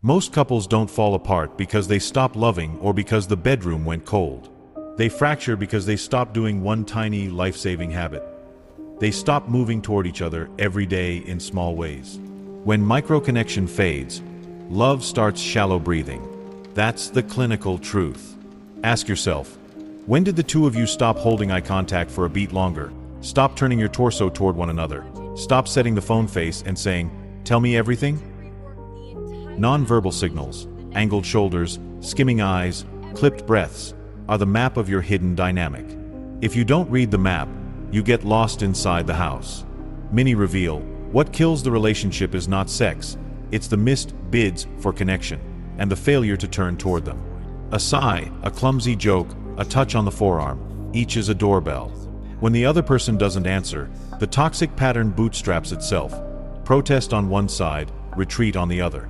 Most couples don't fall apart because they stop loving or because the bedroom went cold. They fracture because they stop doing one tiny life-saving habit. They stop moving toward each other every day in small ways. When micro-connection fades, love starts shallow breathing. That's the clinical truth. Ask yourself, when did the two of you stop holding eye contact for a beat longer? Stop turning your torso toward one another. Stop setting the phone face and saying, "Tell me everything?" Non-verbal signals, angled shoulders, skimming eyes, clipped breaths, are the map of your hidden dynamic. If you don't read the map, you get lost inside the house. Mini reveal, what kills the relationship is not sex, it's the missed bids for connection, and the failure to turn toward them. A sigh, a clumsy joke, a touch on the forearm, each is a doorbell. When the other person doesn't answer, the toxic pattern bootstraps itself. Protest on one side, retreat on the other.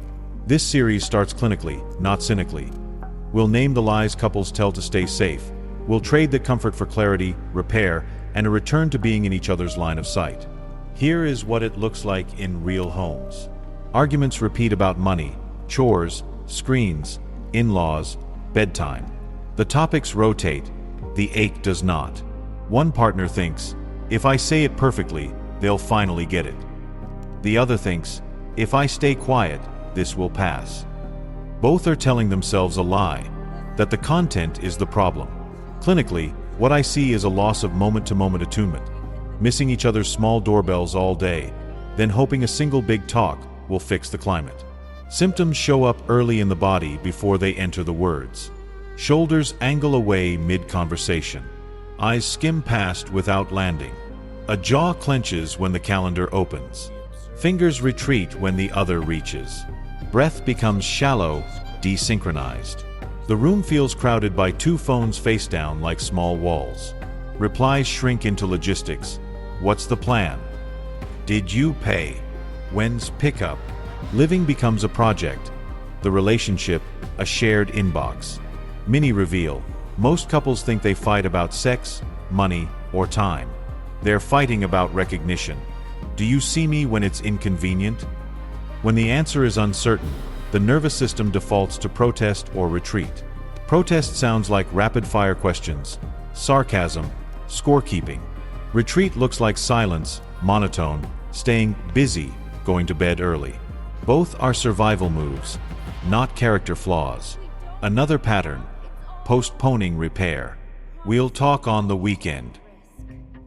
This series starts clinically, not cynically. We'll name the lies couples tell to stay safe. We'll trade the comfort for clarity, repair, and a return to being in each other's line of sight. Here is what it looks like in real homes. Arguments repeat about money, chores, screens, in-laws, bedtime. The topics rotate, the ache does not. One partner thinks, if I say it perfectly, they'll finally get it. The other thinks, if I stay quiet, this will pass. Both are telling themselves a lie, that the content is the problem. Clinically, what I see is a loss of moment-to-moment attunement, missing each other's small doorbells all day, then hoping a single big talk will fix the climate. Symptoms show up early in the body before they enter the words. Shoulders angle away mid-conversation. Eyes skim past without landing. A jaw clenches when the calendar opens. Fingers retreat when the other reaches. Breath becomes shallow, desynchronized. The room feels crowded by two phones face down like small walls. Replies shrink into logistics. What's the plan? Did you pay? When's pickup? Living becomes a project. The relationship, a shared inbox. Mini reveal. Most couples think they fight about sex, money, or time. They're fighting about recognition. Do you see me when it's inconvenient? When the answer is uncertain, the nervous system defaults to protest or retreat. Protest sounds like rapid-fire questions, sarcasm, scorekeeping. Retreat looks like silence, monotone, staying busy, going to bed early. Both are survival moves, not character flaws. Another pattern, postponing repair. We'll talk on the weekend.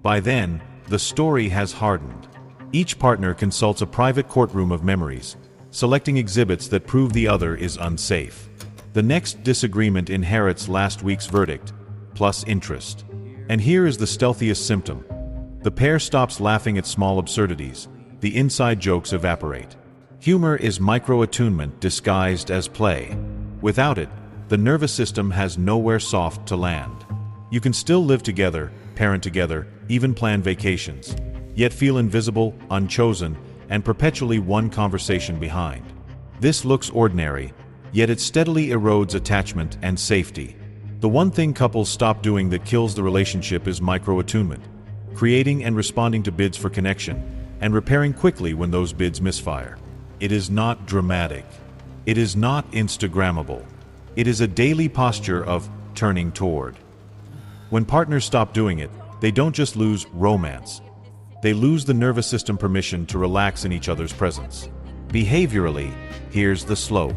By then, the story has hardened. Each partner consults a private courtroom of memories, selecting exhibits that prove the other is unsafe. The next disagreement inherits last week's verdict, plus interest. And here is the stealthiest symptom. The pair stops laughing at small absurdities. The inside jokes evaporate. Humor is micro-attunement disguised as play. Without it, the nervous system has nowhere soft to land. You can still live together, parent together, even plan vacations, yet feel invisible, unchosen, and perpetually one conversation behind. This looks ordinary, yet it steadily erodes attachment and safety. The one thing couples stop doing that kills the relationship is micro-attunement, creating and responding to bids for connection, and repairing quickly when those bids misfire. It is not dramatic. It is not Instagrammable. It is a daily posture of turning toward. When partners stop doing it, they don't just lose romance. They lose the nervous system permission to relax in each other's presence. Behaviorally, here's the slope.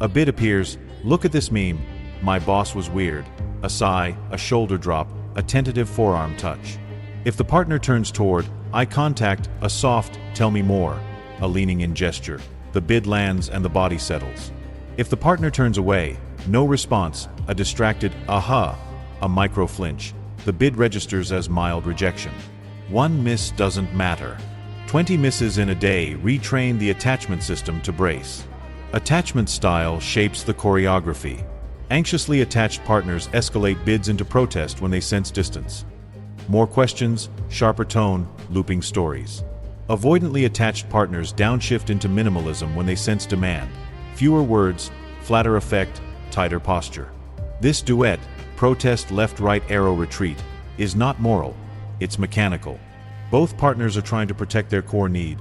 A bid appears, look at this meme, my boss was weird. A sigh, a shoulder drop, a tentative forearm touch. If the partner turns toward, eye contact, a soft, tell me more, a leaning in gesture, the bid lands and the body settles. If the partner turns away, no response, a distracted, aha, a micro flinch, the bid registers as mild rejection. One miss doesn't matter. 20 misses in a day retrain the attachment system to brace. Attachment style shapes the choreography. Anxiously attached partners escalate bids into protest when they sense distance. More questions, sharper tone, looping stories. Avoidantly attached partners downshift into minimalism when they sense demand. Fewer words, flatter effect, tighter posture. This duet, protest left-right arrow retreat, is not moral, it's mechanical. Both partners are trying to protect their core need,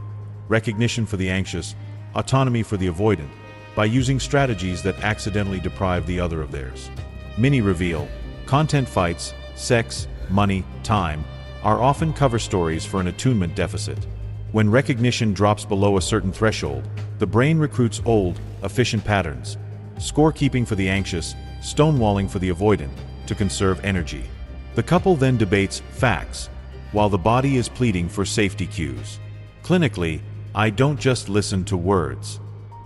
recognition for the anxious, autonomy for the avoidant, by using strategies that accidentally deprive the other of theirs. Mini reveal: content fights, sex, money, time are often cover stories for an attunement deficit. When recognition drops below a certain threshold, the brain recruits old, efficient patterns, scorekeeping for the anxious, stonewalling for the avoidant, to conserve energy. The couple then debates facts, while the body is pleading for safety cues. Clinically, I don't just listen to words.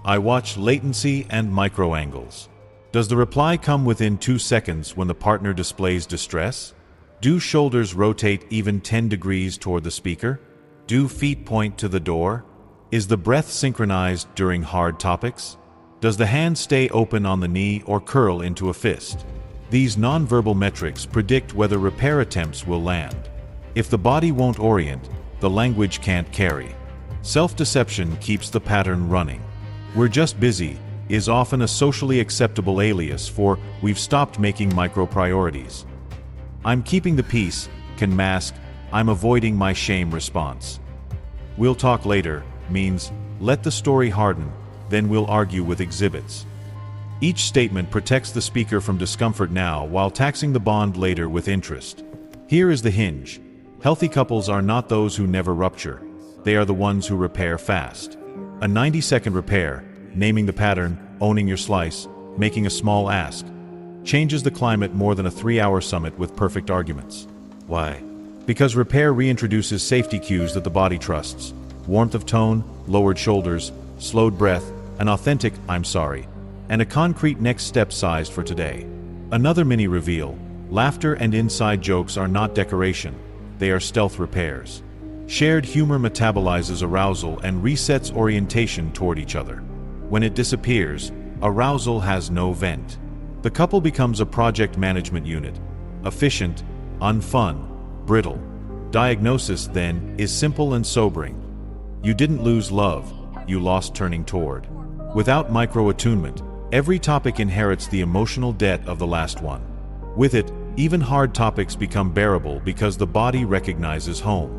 I watch latency and micro-angles. Does the reply come within 2 seconds when the partner displays distress? Do shoulders rotate even 10 degrees toward the speaker? Do feet point to the door? Is the breath synchronized during hard topics? Does the hand stay open on the knee or curl into a fist? These nonverbal metrics predict whether repair attempts will land. If the body won't orient, the language can't carry. Self-deception keeps the pattern running. "We're just busy" is often a socially acceptable alias for "we've stopped making micro-priorities." "I'm keeping the peace" can mask "I'm avoiding my shame" response. "We'll talk later" means let the story harden, then we'll argue with exhibits. Each statement protects the speaker from discomfort now while taxing the bond later with interest. Here is the hinge. Healthy couples are not those who never rupture. They are the ones who repair fast. A 90-second repair, naming the pattern, owning your slice, making a small ask, changes the climate more than a 3-hour summit with perfect arguments. Why? Because repair reintroduces safety cues that the body trusts: warmth of tone, lowered shoulders, slowed breath, an authentic "I'm sorry," and a concrete next step sized for today. Another mini reveal: laughter and inside jokes are not decoration, they are stealth repairs. Shared humor metabolizes arousal and resets orientation toward each other. When it disappears, arousal has no vent. The couple becomes a project management unit, efficient, unfun, brittle. Diagnosis, then, is simple and sobering. You didn't lose love, you lost turning toward. Without micro-attunement, every topic inherits the emotional debt of the last one. With it, even hard topics become bearable because the body recognizes home.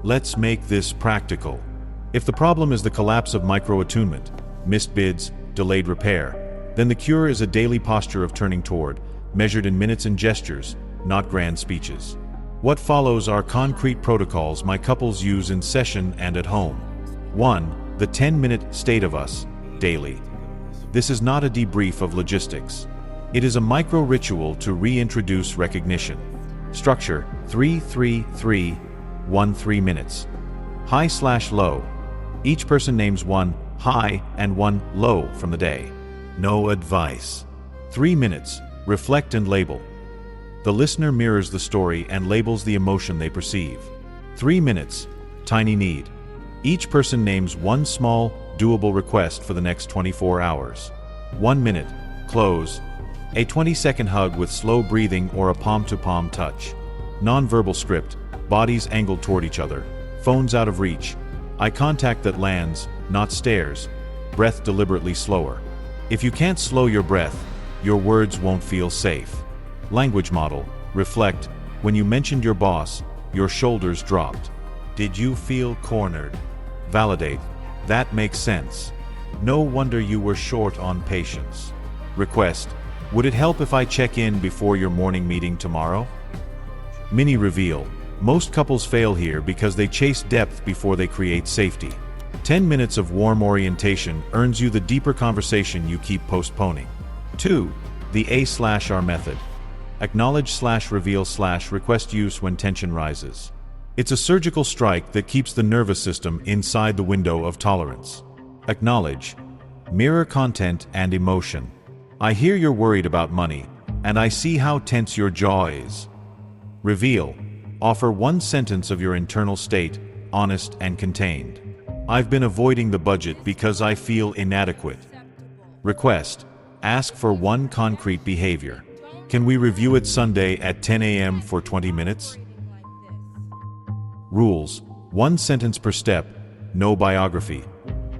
Let's make this practical. If the problem is the collapse of micro-attunement, missed bids, delayed repair, then the cure is a daily posture of turning toward, measured in minutes and gestures, not grand speeches. What follows are concrete protocols my couples use in session and at home. 1. The 10-minute state of us, daily. This is not a debrief of logistics. It is a micro-ritual to reintroduce recognition. Structure: 3-3-3, 1-3 minutes. High/low. Each person names one high and one low from the day. No advice. 3 minutes. Reflect and label. The listener mirrors the story and labels the emotion they perceive. 3 minutes. Tiny need. Each person names one small, doable request for the next 24 hours. 1 minute. Close. A 20-second hug with slow breathing or a palm-to-palm touch. Nonverbal script. Bodies angled toward each other. Phones out of reach. Eye contact that lands, not stares. Breath deliberately slower. If you can't slow your breath, your words won't feel safe. Language model: reflect. When you mentioned your boss, your shoulders dropped. Did you feel cornered? Validate. That makes sense. No wonder you were short on patience. Request: would it help if I check in before your morning meeting tomorrow? Mini reveal: most couples fail here because they chase depth before they create safety. 10 minutes of warm orientation earns you the deeper conversation you keep postponing. 2. The A/R method. Acknowledge/reveal/request use when tension rises. It's a surgical strike that keeps the nervous system inside the window of tolerance. Acknowledge. Mirror content and emotion. I hear you're worried about money, and I see how tense your jaw is. Reveal. Offer one sentence of your internal state, honest and contained. I've been avoiding the budget because I feel inadequate. Request. Ask for one concrete behavior. Can we review it Sunday at 10 a.m. for 20 minutes? Rules. 1 sentence per step. No biography.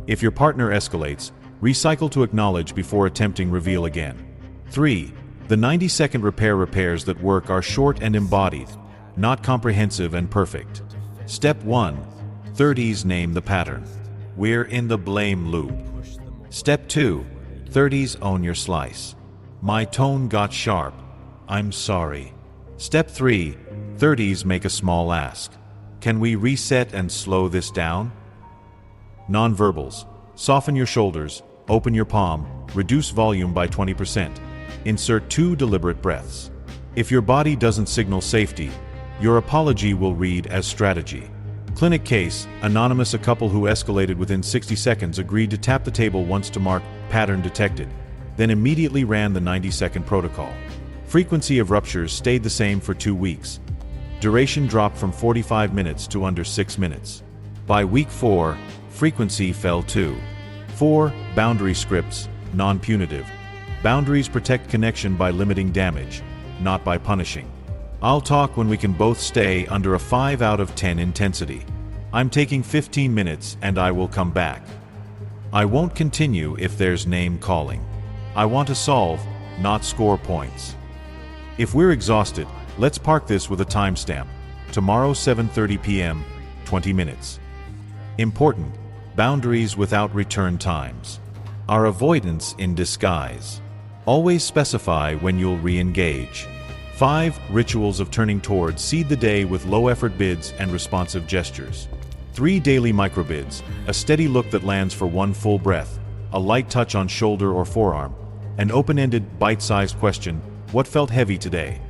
If your partner escalates, recycle to acknowledge before attempting reveal again. 3. The 90-second repairs that work are short and embodied, not comprehensive and perfect. Step 1. 30s name the pattern. We're in the blame loop. Step 2. 30s own your slice. My tone got sharp. I'm sorry. Step 3. 30s make a small ask. Can we reset and slow this down? Nonverbals. Soften your shoulders, open your palm, reduce volume by 20%. Insert 2 deliberate breaths. If your body doesn't signal safety, your apology will read as strategy. Clinic case, anonymous. A couple who escalated within 60 seconds agreed to tap the table once to mark pattern detected, then immediately ran the 90-second protocol. Frequency of ruptures stayed the same for 2 weeks. Duration dropped from 45 minutes to under 6 minutes. By week 4, frequency fell to 4. Boundary scripts, non-punitive. Boundaries protect connection by limiting damage, not by punishing. I'll talk when we can both stay under a 5 out of 10 intensity. I'm taking 15 minutes and I will come back. I won't continue if there's name calling. I want to solve, not score points. If we're exhausted, let's park this with a timestamp. Tomorrow 7:30 p.m., 20 minutes. Important. Boundaries without return times. Our avoidance in disguise. Always specify when you'll re-engage. 5. Rituals of turning towards. Seed the day with low-effort bids and responsive gestures. 3. Daily microbids. A steady look that lands for 1 full breath, a light touch on shoulder or forearm, an open-ended, bite-sized question, what felt heavy today?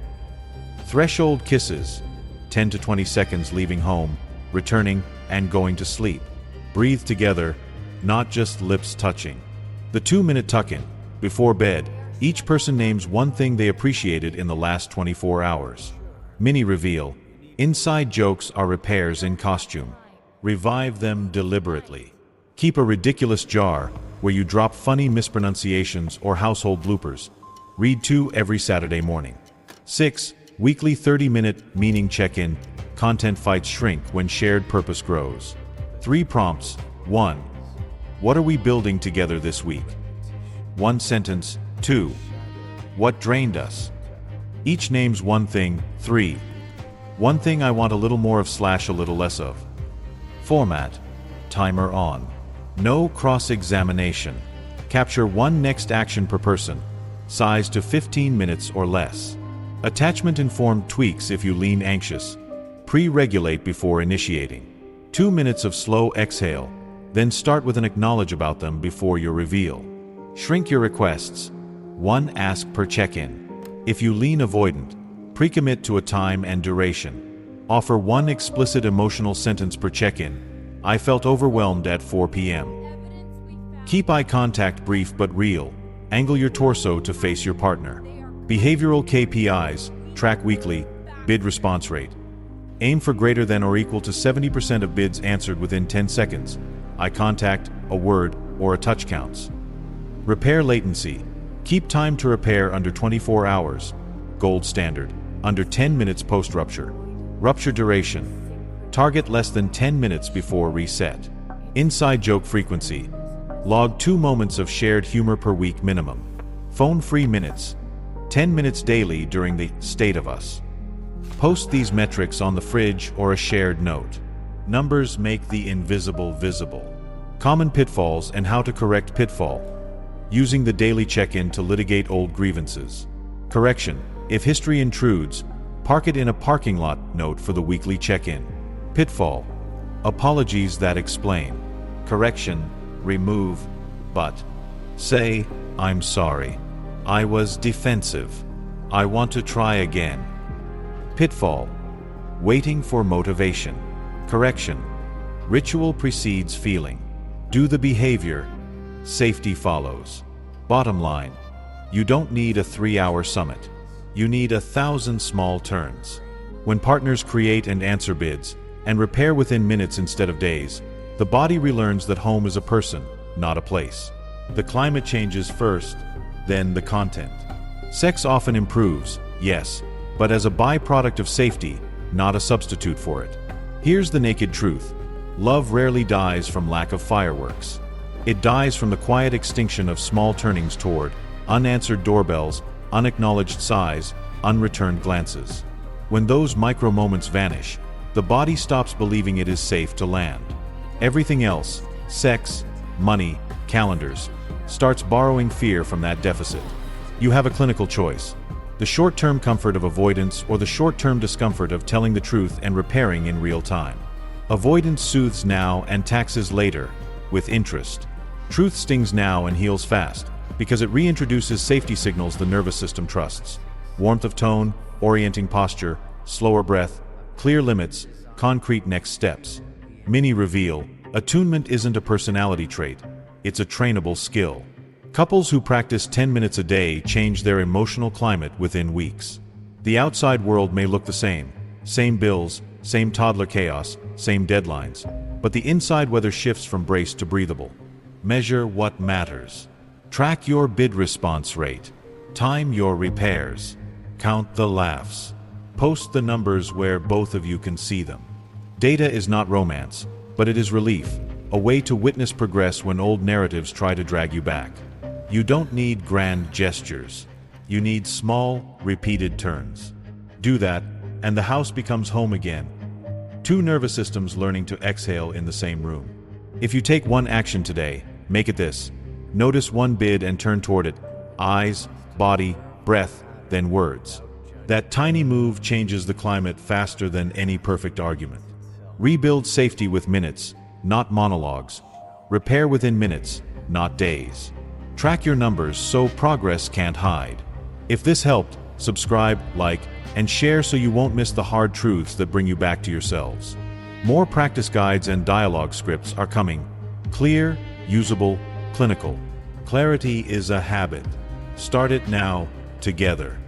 Threshold kisses. 10 to 20 seconds leaving home, returning, and going to sleep. Breathe together, not just lips touching. The 2-minute tuck-in. Before bed, each person names one thing they appreciated in the last 24 hours. Mini reveal. Inside jokes are repairs in costume. Revive them deliberately. Keep a ridiculous jar where you drop funny mispronunciations or household bloopers. Read 2 every Saturday morning. 6. Weekly 30-minute meaning check-in. Content fights shrink when shared purpose grows. 3 prompts. 1. What are we building together this week? 1 sentence. 2. What drained us? Each names one thing. 3. One thing I want a little more of / a little less of. Format. Timer on. No cross-examination. Capture 1 next action per person. Size to 15 minutes or less. Attachment-informed tweaks if you lean anxious. Pre-regulate before initiating. 2 minutes of slow exhale. Then start with an acknowledge about them before your reveal. Shrink your requests. 1 ask per check-in. If you lean avoidant, pre-commit to a time and duration. Offer 1 explicit emotional sentence per check-in. I felt overwhelmed at 4 p.m. Keep eye contact brief but real. Angle your torso to face your partner. Behavioral KPIs, track weekly, bid response rate. Aim for greater than or equal to 70% of bids answered within 10 seconds. Eye contact, a word, or a touch counts. Repair latency. Keep time to repair under 24 hours. Gold standard. Under 10 minutes post-rupture. Rupture duration. Target less than 10 minutes before reset. Inside joke frequency. Log 2 moments of shared humor per week minimum. Phone-free minutes. 10 minutes daily during the state of us. Post these metrics on the fridge or a shared note. Numbers make the invisible visible. Common pitfalls and how to correct pitfall. Using the daily check-in to litigate old grievances. Correction. If history intrudes, park it in a parking lot note for the weekly check-in. Pitfall. Apologies that explain. Correction. Remove, but. Say, I'm sorry. I was defensive. I want to try again. Pitfall. Waiting for motivation. Correction. Ritual precedes feeling. Do the behavior. Safety follows. Bottom line. You don't need a 3-hour summit. You need 1,000 small turns. When partners create and answer bids, and repair within minutes instead of days, the body relearns that home is a person, not a place. The climate changes first, then the content. Sex often improves, yes, but as a byproduct of safety, not a substitute for it. Here's the naked truth. Love rarely dies from lack of fireworks. It dies from the quiet extinction of small turnings toward unanswered doorbells, unacknowledged sighs, unreturned glances. When those micro moments vanish, the body stops believing it is safe to land. Everything else, sex, money, calendars, starts borrowing fear from that deficit. You have a clinical choice: the short-term comfort of avoidance or the short-term discomfort of telling the truth and repairing in real time. Avoidance soothes now and taxes later, with interest. Truth stings now and heals fast, because it reintroduces safety signals the nervous system trusts: warmth of tone, orienting posture, slower breath, clear limits, concrete next steps. Mini reveal: attunement isn't a personality trait, it's a trainable skill. Couples who practice 10 minutes a day change their emotional climate within weeks. The outside world may look the same bills, same toddler chaos, same deadlines, but the inside weather shifts from braced to breathable. Measure what matters. Track your bid response rate. Time your repairs. Count the laughs. Post the numbers where both of you can see them. Data is not romance, but it is relief, a way to witness progress when old narratives try to drag you back. You don't need grand gestures. You need small, repeated turns. Do that, and the house becomes home again. Two nervous systems learning to exhale in the same room. If you take one action today, make it this. Notice one bid and turn toward it. Eyes, body, breath, then words. That tiny move changes the climate faster than any perfect argument. Rebuild safety with minutes, not monologues. Repair within minutes, not days. Track your numbers so progress can't hide. If this helped, subscribe, like, and share so you won't miss the hard truths that bring you back to yourselves. More practice guides and dialogue scripts are coming. Clear, usable, clinical. Clarity is a habit. Start it now, together.